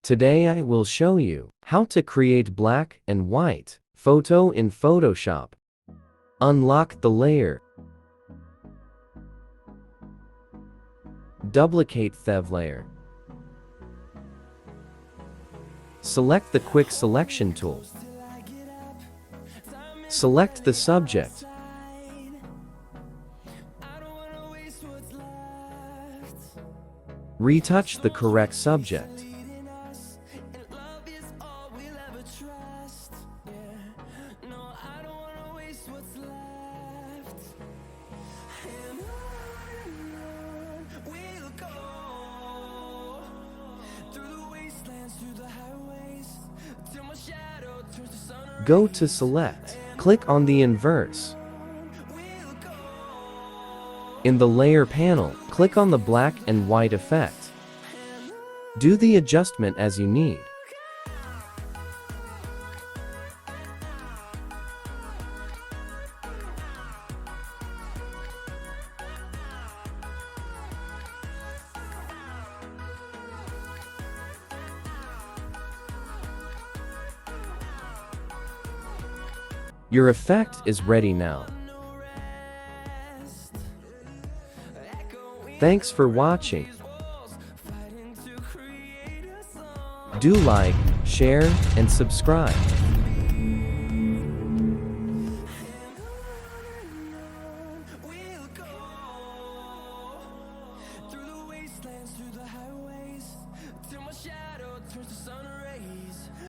Today I will show you how to create black and white photo in Photoshop. Unlock the layer. Duplicate the layer. Select the quick selection tool. Select the subject. Retouch the correct subject. Go to Select. Click on the inverse. In the Layer panel, click on the black and white effect. Do the adjustment as you need. Your effect is ready now. Thanks for watching. Do like, share, and subscribe.